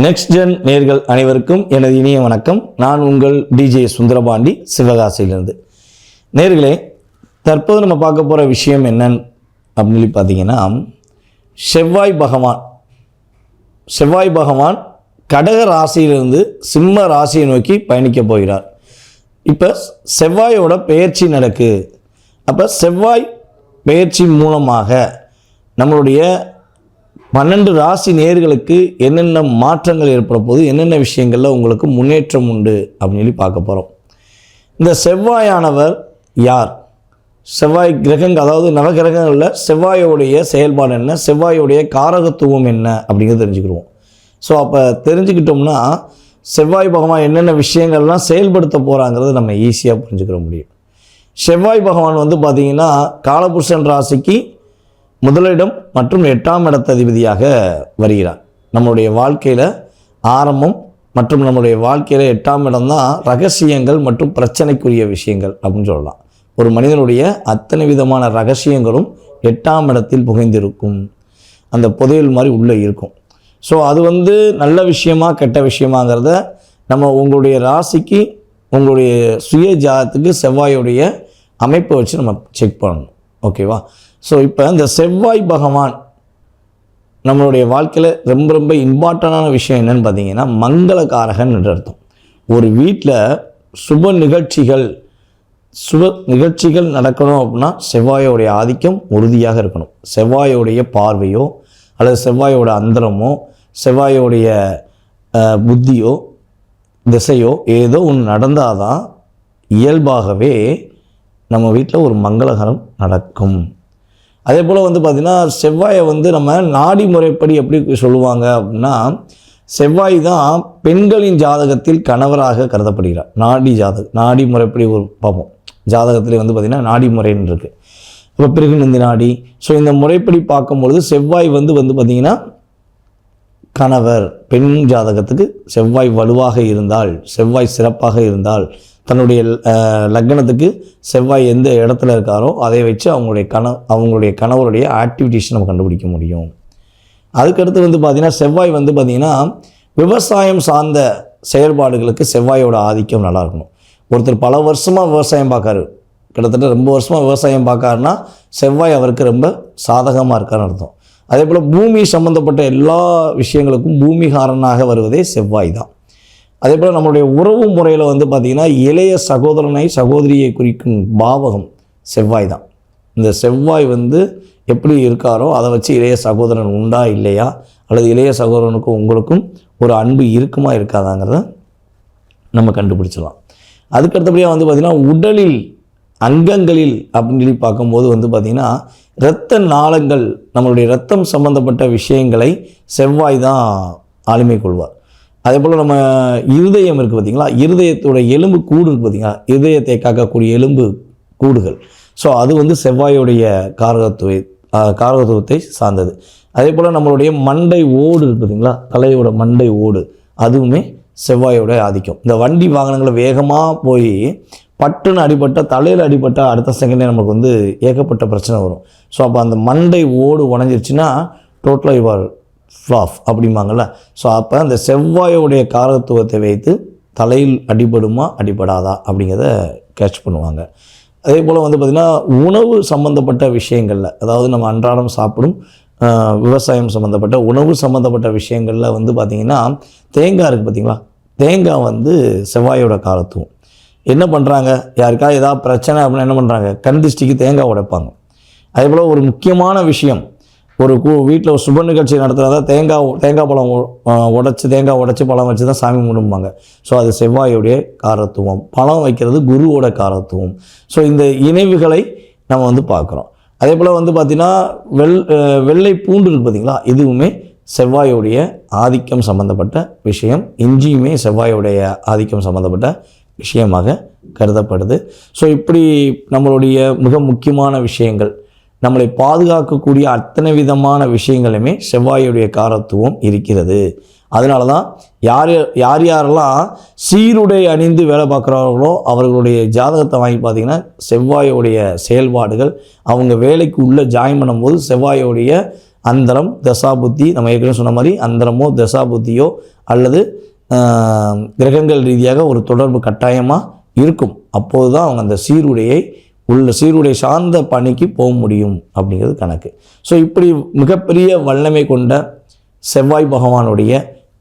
Next gen நேர்கள் அனைவருக்கும் எனது இனிய வணக்கம். நான் உங்கள் டிஜே சுந்தரபாண்டி, சிவகாசியிலிருந்து. நேர்களே, தற்போது நம்ம பார்க்க போகிற விஷயம் என்னன்னு அப்படின்னு சொல்லி பார்த்தீங்கன்னா, செவ்வாய் பகவான் கடக ராசியிலிருந்து சிம்ம ராசியை நோக்கி பயணிக்க போகிறார். இப்போ செவ்வாயோட பெயர்ச்சி நடக்கு. அப்போ செவ்வாய் பெயர்ச்சி மூலமாக நம்மளுடைய 12 ராசி நேயர்களுக்கு என்னென்ன மாற்றங்கள் ஏற்பட போகுது, என்னென்ன விஷயங்களில் உங்களுக்கு முன்னேற்றம் உண்டு அப்படின்னு சொல்லி பார்க்க போகிறோம். இந்த செவ்வாயானவர் யார்? செவ்வாய் கிரகங்கள், அதாவது நவகிரகங்களில் செவ்வாயோடைய செயல்பாடு என்ன, செவ்வாயோடைய காரகத்துவம் என்ன அப்படிங்கிறது தெரிஞ்சுக்கிடுவோம். ஸோ அப்போ தெரிஞ்சுக்கிட்டோம்னா செவ்வாய் பகவான் என்னென்ன விஷயங்கள்லாம் செயல்படுத்த போகிறாங்கிறது நம்ம ஈஸியாக புரிஞ்சுக்கிற முடியும். செவ்வாய் பகவான் பார்த்திங்கன்னா காலபுருஷன் ராசிக்கு முதலிடம் மற்றும் 8ஆம் இடத்த அதிபதியாக வருகிறார். நம்மளுடைய வாழ்க்கையில் ஆரம்பம் மற்றும் நம்மளுடைய வாழ்க்கையில் 8ஆம் இடம் தான் ரகசியங்கள் மற்றும் பிரச்சனைக்குரிய விஷயங்கள் அப்படின்னு சொல்லலாம். ஒரு மனிதனுடைய அத்தனை விதமான ரகசியங்களும் 8ஆம் இடத்தில் புகைந்திருக்கும். அந்த புதையல் மாதிரி உள்ளே இருக்கும். ஸோ அது நல்ல விஷயமா கெட்ட விஷயமாங்கிறத நம்ம உங்களுடைய ராசிக்கு, உங்களுடைய சுய ஜாதத்துக்கு செவ்வாயுடைய அமைப்பை வச்சு நம்ம செக் பண்ணணும். ஓகேவா? ஸோ இப்போ இந்த செவ்வாய் பகவான் நம்மளுடைய வாழ்க்கையில் ரொம்ப ரொம்ப இம்பார்ட்டண்டான விஷயம் என்னென்னு பார்த்தீங்கன்னா, மங்களகாரகன் என்று அர்த்தம். ஒரு வீட்டில் சுப நிகழ்ச்சிகள் நடக்கணும் அப்படின்னா செவ்வாயோடைய ஆதிக்கம் உறுதியாக இருக்கணும். செவ்வாயோடைய பார்வையோ அல்லது செவ்வாயோட அந்தரமோ செவ்வாயோடைய புத்தியோ திசையோ ஏதோ ஒன்று நடந்தால் தான் இயல்பாகவே நம்ம வீட்டில் ஒரு மங்களகரம் நடக்கும். அதே போல் பார்த்திங்கன்னா செவ்வாயை நம்ம நாடி முறைப்படி எப்படி சொல்லுவாங்க அப்படின்னா, செவ்வாய் தான் பெண்களின் ஜாதகத்தில் கணவராக கருதப்படுகிறார். நாடி முறைப்படி ஒரு பார்ப்போம். ஜாதகத்திலே பார்த்திங்கன்னா நாடி முறைன்னு இருக்குது. இப்போ பிறகுநந்தி நாடி. ஸோ இந்த முறைப்படி பார்க்கும்பொழுது செவ்வாய் பார்த்திங்கன்னா கணவர், பெண் ஜாதகத்துக்கு செவ்வாய் வலுவாக இருந்தால், செவ்வாய் சிறப்பாக இருந்தால், தன்னுடைய லக்னத்துக்கு செவ்வாய் எந்த இடத்துல இருக்காரோ அதை வச்சு அவங்களுடைய கணவருடைய ஆக்டிவிட்டீஸ் நம்ம கண்டுபிடிக்க முடியும். அதுக்கடுத்து பார்த்திங்கன்னா செவ்வாய் பார்த்திங்கன்னா விவசாயம் சார்ந்த செயல்பாடுகளுக்கு செவ்வாயோட ஆதிக்கம் நல்லா இருக்கணும். ஒருத்தர் பல வருஷமாக விவசாயம் பார்க்காரு, கிட்டத்தட்ட ரொம்ப வருஷமாக விவசாயம் பார்க்காருன்னா செவ்வாய் அவருக்கு ரொம்ப சாதகமாக இருக்காருன்னு அர்த்தம். அதே போல் பூமி சம்மந்தப்பட்ட எல்லா விஷயங்களுக்கும் பூமிகாரனாக வருவதே செவ்வாய் தான். அதே போல் நம்மளுடைய உறவு முறையில் பார்த்திங்கன்னா இளைய சகோதரியை குறிக்கும் பாவகம் செவ்வாய் தான். இந்த செவ்வாய் எப்படி இருக்காரோ அதை வச்சு இளைய சகோதரன் உண்டா இல்லையா, அல்லது இளைய சகோதரனுக்கும் உங்களுக்கும் ஒரு அன்பு இருக்குமா இருக்காதாங்கிறத நம்ம கண்டுபிடிச்சிடலாம். அதுக்கடுத்தபடியாக பார்த்திங்கன்னா உடலில் அங்கங்களில் அப்படின்னு சொல்லி பார்க்கும்போது பார்த்திங்கன்னா இரத்த நாளங்கள், நம்மளுடைய இரத்தம் சம்பந்தப்பட்ட விஷயங்களை செவ்வாய் தான் ஆளுமை கொள்வார். அதே போல் நம்ம இருதயம் இருக்குது பார்த்திங்களா, இருதயத்தோட எலும்பு கூடு இருக்குது பார்த்திங்களா, இருதயத்தை காக்கக்கூடிய எலும்பு கூடுகள். ஸோ அது செவ்வாயுடைய காரகத்துவத்தை சார்ந்தது. அதே போல் நம்மளுடைய மண்டை ஓடு இருக்குது பார்த்திங்களா, தலையோட மண்டை ஓடு, அதுவுமே செவ்வாயோட ஆதிக்கம். இந்த வண்டி வாகனங்களை வேகமாக போய் பட்டுன்னு அடிபட்டால், தலையில் அடிபட்டால் அடுத்த செகண்டே நமக்கு ஏகப்பட்ட பிரச்சனை வரும். ஸோ அப்போ அந்த மண்டை ஓடு உடஞ்சிருச்சுன்னா டோட்டலாக இவ்வாறு ஃப்ளாஃப் அப்படிம்பாங்கள்ல. ஸோ அப்போ அந்த செவ்வாயோடைய காரகத்துவத்தை வைத்து தலையில் அடிபடுமா அடிபடாதா அப்படிங்கிறத கேட்ச் பண்ணுவாங்க. அதே போல் பார்த்திங்கன்னா உணவு சம்மந்தப்பட்ட விஷயங்களில், அதாவது நம்ம அன்றாடம் சாப்பிடும் விவசாயம் சம்மந்தப்பட்ட உணவு சம்மந்தப்பட்ட விஷயங்களில் பார்த்திங்கன்னா தேங்காய் இருக்குது பார்த்திங்களா, தேங்காய் செவ்வாயோட காரத்துவம். என்ன பண்ணுறாங்க, யாருக்காவது ஏதாவது பிரச்சனை அப்படின்னா என்ன பண்ணுறாங்க, கண் திருஷ்டிக்கு தேங்காய் உடைப்பாங்க. அதே போல் ஒரு முக்கியமான விஷயம், ஒரு வீட்டில் ஒரு சுப நிகழ்ச்சி நடத்துகிறதா தேங்காய் பழம் உடைச்சி பழம் வச்சு தான் சாமி கும்பிடுவாங்க. ஸோ அது செவ்வாயோடைய காரத்துவம். பழம் வைக்கிறது குருவோட காரத்துவம். ஸோ இந்த இணைவுகளை நம்ம பார்க்குறோம். அதே போல் பார்த்திங்கன்னா வெள்ளை பூண்டு இருக்குது பார்த்திங்களா, இதுவுமே செவ்வாயோடைய ஆதிக்கம் சம்மந்தப்பட்ட விஷயம். இஞ்சியுமே செவ்வாயோடைய ஆதிக்கம் சம்மந்தப்பட்ட விஷயமாக கருதப்படுது. ஸோ இப்படி நம்மளுடைய மிக முக்கியமான விஷயங்கள், நம்மளை பாதுகாக்கக்கூடிய அத்தனை விதமான விஷயங்களுமே செவ்வாயுடைய காரத்துவம் இருக்கிறது. அதனால தான் யாரெல்லாம் சீருடை அணிந்து வேலை பார்க்குறார்களோ அவர்களுடைய ஜாதகத்தை வாங்கி பார்த்திங்கன்னா செவ்வாயோடைய செயல்பாடுகள், அவங்க வேலைக்கு உள்ளே ஜாயின் பண்ணும்போது செவ்வாயோடைய அந்தரம் தசாபுத்தி, நம்ம ஏற்கனவே சொன்ன மாதிரி அந்தரமோ தசாபுத்தியோ அல்லது கிரகங்கள் ரீதியாக ஒரு தொடர்பு கட்டாயமாக இருக்கும். அப்போது தான் அவங்க அந்த சீருடை சார்ந்த பணிக்கு போக முடியும் அப்படிங்கிறது கணக்கு. ஸோ இப்படி மிகப்பெரிய வல்லமை கொண்ட செவ்வாய் பகவானுடைய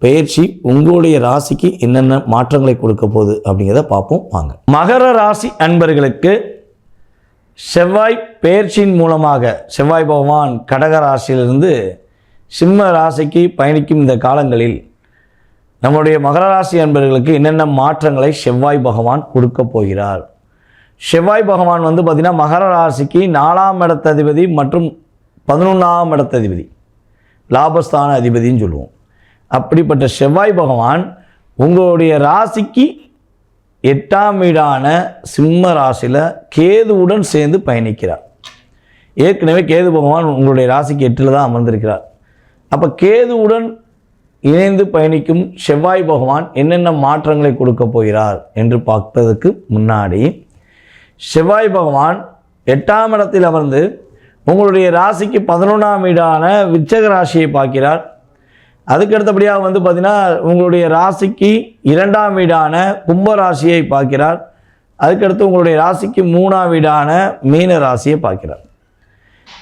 பெயர்ச்சி உங்களுடைய ராசிக்கு என்னென்ன மாற்றங்களை கொடுக்க போகுது அப்படிங்கிறத பார்ப்போம் வாங்க. மகர ராசி அன்பர்களுக்கு செவ்வாய் பெயர்ச்சியின் மூலமாக செவ்வாய் பகவான் கடக ராசியிலிருந்து சிம்ம ராசிக்கு பயணிக்கும் இந்த காலங்களில் நம்முடைய மகர ராசி அன்பர்களுக்கு என்னென்ன மாற்றங்களை செவ்வாய் பகவான் கொடுக்க போகிறார். செவ்வாய் பகவான் பார்த்திங்கன்னா மகர ராசிக்கு 4ஆம் இடத்ததிபதி மற்றும் 11ஆம் இடத்ததிபதி, லாபஸ்தான அதிபதின்னு சொல்லுவோம். அப்படிப்பட்ட செவ்வாய் பகவான் உங்களுடைய ராசிக்கு 8ஆம் வீடான சிம்ம ராசியில் கேதுவுடன் சேர்ந்து பயணிக்கிறார். ஏற்கனவே கேது பகவான் உங்களுடைய ராசிக்கு 8ல் தான் அமர்ந்திருக்கிறார். அப்போ கேதுவுடன் இணைந்து பயணிக்கும் செவ்வாய் பகவான் என்னென்ன மாற்றங்களை கொடுக்க போகிறார் என்று பார்ப்பதற்கு முன்னாடி, செவ்வாய் பகவான் 8ஆம் இடத்தில் அமர்ந்து உங்களுடைய ராசிக்கு 11ஆம் வீடான விருச்சிக ராசியை பார்க்கிறார். அதுக்கு அடுத்தபடியாக பார்த்திங்கன்னா உங்களுடைய ராசிக்கு 2ஆம் வீடான கும்ப ராசியை பார்க்கிறார். அதுக்கடுத்து உங்களுடைய ராசிக்கு 3ஆம் வீடான மீன ராசியை பார்க்கிறார்.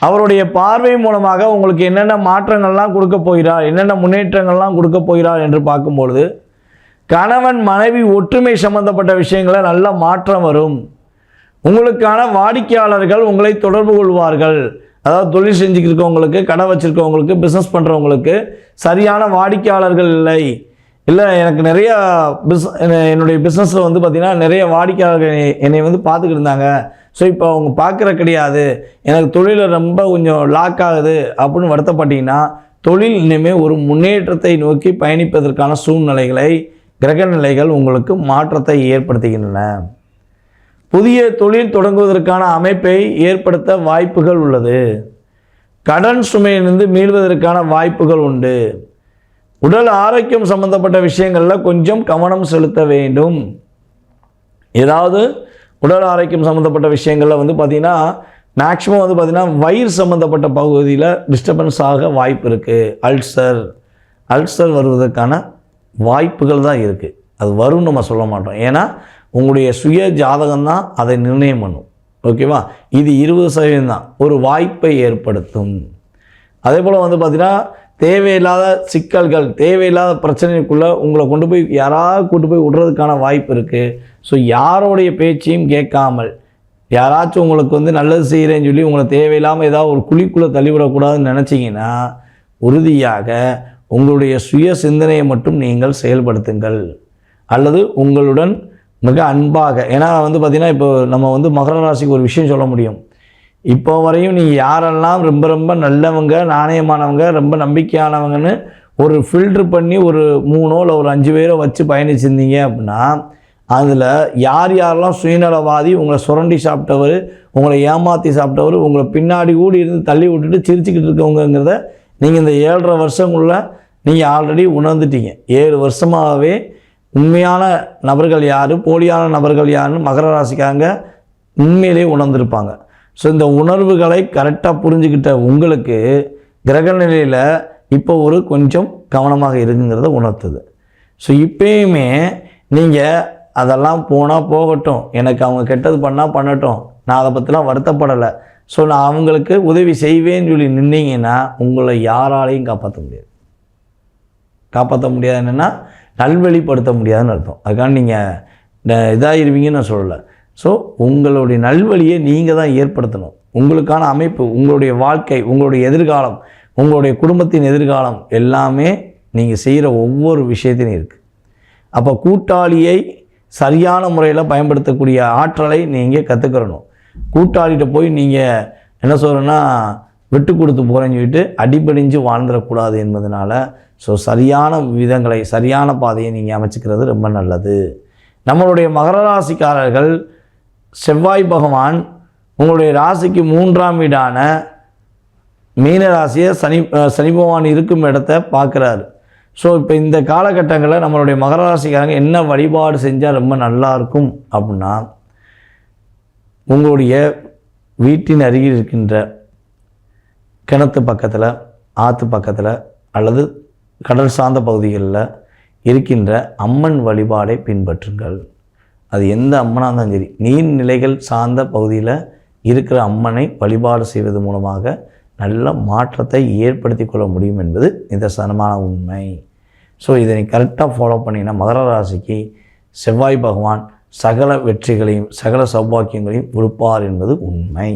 அவருடைய பார்வை மூலமாக உங்களுக்கு என்னென்ன மாற்றங்கள்லாம் கொடுக்க போகிறார், என்னென்ன முன்னேற்றங்கள்லாம் கொடுக்க போகிறார் என்று பார்க்கும்பொழுது, கணவன் மனைவி ஒற்றுமை சம்பந்தப்பட்ட விஷயங்களில் நல்ல மாற்றம் வரும். உங்களுக்கான வாடிக்கையாளர்கள் உங்களை தொடர்பு கொள்வார்கள். அதாவது தொழில் செஞ்சுக்கிருக்கவங்களுக்கு, கடை வச்சுருக்கவங்களுக்கு, பிஸ்னஸ் பண்ணுறவங்களுக்கு சரியான வாடிக்கையாளர்கள் இல்லை எனக்கு நிறையா என்னுடைய பிஸ்னஸில் பார்த்திங்கன்னா நிறைய வாடிக்கையாளர்கள் என்னை பார்த்துக்கிட்டு இருந்தாங்க. ஸோ இப்போ அவங்க பார்க்குற கிடையாது, எனக்கு தொழிலில் ரொம்ப கொஞ்சம் லாக் ஆகுது அப்படின்னு வருத்தப்பட்டீங்கன்னா, தொழில் இனிமேல் ஒரு முன்னேற்றத்தை நோக்கி பயணிப்பதற்கான சூழ்நிலைகளை கிரக நிலைகள் உங்களுக்கு மாற்றத்தை ஏற்படுத்துகின்றன. புதிய தொழில் தொடங்குவதற்கான அமைப்பை ஏற்படுத்த வாய்ப்புகள் உள்ளது. கடன் சுமையிலிருந்து மீள்வதற்கான வாய்ப்புகள் உண்டு. உடல் ஆரோக்கியம் சம்பந்தப்பட்ட விஷயங்களில் கொஞ்சம் கவனம் செலுத்த வேண்டும். ஏதாவது உடல் ஆரோக்கியம் சம்மந்தப்பட்ட விஷயங்களில் பார்த்திங்கன்னா மேக்ஸிமம் பார்த்திங்கன்னா வயிறு சம்மந்தப்பட்ட பகுதியில் டிஸ்டர்பன்ஸ் ஆக வாய்ப்பு இருக்குது. அல்சர் வருவதற்கான வாய்ப்புகள் தான் இருக்குது. அது வரும்னு நம்ம சொல்ல மாட்டோம். ஏன்னா உங்களுடைய சுய ஜாதகம் தான் அதை நிர்ணயம் பண்ணும். ஓகேவா? இது 20% தான் ஒரு வாய்ப்பை ஏற்படுத்தும். அதே போல் பார்த்திங்கன்னா தேவையில்லாத சிக்கல்கள், தேவையில்லாத பிரச்சனைக்குள்ளே உங்களை கொண்டு போய் யாராவது கூட்டு போய் விடுறதுக்கான வாய்ப்பு இருக்குது. ஸோ யாரோடைய பேச்சையும் கேட்காமல் யாராச்சும் உங்களுக்கு நல்லது செய்கிறேன்னு சொல்லி உங்களை தேவையில்லாமல் ஏதாவது ஒரு குழிக்குள்ளே தள்ளிவிடக்கூடாதுன்னு நினச்சிங்கன்னா உறுதியாக உங்களுடைய சுய சிந்தனையை மட்டும் நீங்கள் செயல்படுத்துங்கள். அல்லது உங்களுடன் மிக அன்பாக, ஏன்னா பார்த்திங்கன்னா இப்போ நம்ம மகர ராசிக்கு ஒரு விஷயம் சொல்ல முடியும். இப்போ வரையும் நீங்கள் யாரெல்லாம் ரொம்ப ரொம்ப நல்லவங்க, நாணயமானவங்க, ரொம்ப நம்பிக்கையானவங்கன்னு ஒரு ஃபில்ட்ரு பண்ணி ஒரு 3 இல்லை ஒரு 5 பேரை வச்சு பயணிச்சிருந்தீங்க அப்படின்னா, அதில் யாரெல்லாம் சுயநலவாதி, உங்களை சுரண்டி சாப்பிட்டவர், உங்களை ஏமாற்றி சாப்பிட்டவர், உங்களை பின்னாடி கூடி இருந்து தள்ளி விட்டுட்டு சிரிச்சுக்கிட்டு இருக்கவங்கிறத நீங்கள் இந்த 7.5 வருஷங்குள்ள நீங்கள் ஆல்ரெடி உணர்ந்துட்டீங்க. 7 வருஷமாகவே உண்மையான நபர்கள் யார், போலியான நபர்கள் யாருன்னு மகர ராசிக்காரங்க உண்மையிலே உணர்ந்திருப்பாங்க. ஸோ இந்த உணர்வுகளை கரெக்டாக புரிஞ்சுக்கிட்ட உங்களுக்கு கிரக நிலையில் இப்போ ஒரு கொஞ்சம் கவனமாக இருக்குங்கிறத உணர்த்துது. ஸோ இப்போயுமே நீங்கள் அதெல்லாம் போனால் போகட்டும், எனக்கு அவங்க கெட்டது பண்ணால் பண்ணட்டும், நான் அதை பற்றிலாம் வருத்தப்படலை, ஸோ நான் அவங்களுக்கு உதவி செய்வேன்னு சொல்லி நின்னீங்கன்னா உங்களை யாராலையும் காப்பாற்ற முடியாது. காப்பாற்ற முடியாது என்னென்னா நல்வழிப்படுத்த முடியாதுன்னு அர்த்தம். அதுக்காக நீங்கள் இதாகிருவீங்கன்னு நான் சொல்லலை. ஸோ உங்களுடைய நல்வழியை நீங்கள் தான் ஏற்படுத்தணும். உங்களுக்கான அமைப்பு, உங்களுடைய வாழ்க்கை, உங்களுடைய எதிர்காலம், உங்களுடைய குடும்பத்தின் எதிர்காலம் எல்லாமே நீங்கள் செய்கிற ஒவ்வொரு விஷயத்திலும் இருக்குது. அப்போ கூட்டாளியை சரியான முறையில் பயன்படுத்தக்கூடிய ஆற்றலை நீங்கள் கற்றுக்கிறணும். கூட்டாளிகிட்ட போய் நீங்கள் என்ன சொல்கிறேன்னா விட்டு கொடுத்து போகிறேன்னு சொல்லிட்டு அடிபடிஞ்சு வாழ்ந்துடக்கூடாது என்பதனால ஸோ சரியான விதங்களை, சரியான பாதையை நீங்கள் அமைச்சிக்கிறது ரொம்ப நல்லது. நம்மளுடைய மகர ராசிக்காரர்கள் செவ்வாய் பகவான் உங்களுடைய ராசிக்கு 3ஆம் வீடான மீன ராசியை சனி பகவான் இருக்கும் இடத்த பார்க்குறாரு. ஸோ இப்போ இந்த காலகட்டங்களில் நம்மளுடைய மகர ராசிக்காரங்க என்ன வழிபாடு செஞ்சால் ரொம்ப நல்லாயிருக்கும் அப்படின்னா, உங்களுடைய வீட்டின் அருகில் இருக்கின்ற கிணத்து பக்கத்தில், ஆற்று பக்கத்தில் அல்லது கடல் சார்ந்த பகுதிகளில் இருக்கின்ற அம்மன் வழிபாடை பின்பற்றுங்கள். அது எந்த அம்மனாக இருந்தாலும் சரி, நீர்நிலைகள் சார்ந்த பகுதியில் இருக்கிற அம்மனை வழிபாடு செய்வது மூலமாக நல்ல மாற்றத்தை ஏற்படுத்தி கொள்ள முடியும் என்பது நிதர்சனமான உண்மை. ஸோ இதை நீ கரெக்டாக ஃபாலோ பண்ணிங்கன்னா மகர ராசிக்கு செவ்வாய் பகவான் சகல வெற்றிகளையும் சகல சௌபாக்கியங்களையும் கொடுப்பார் என்பது உண்மை.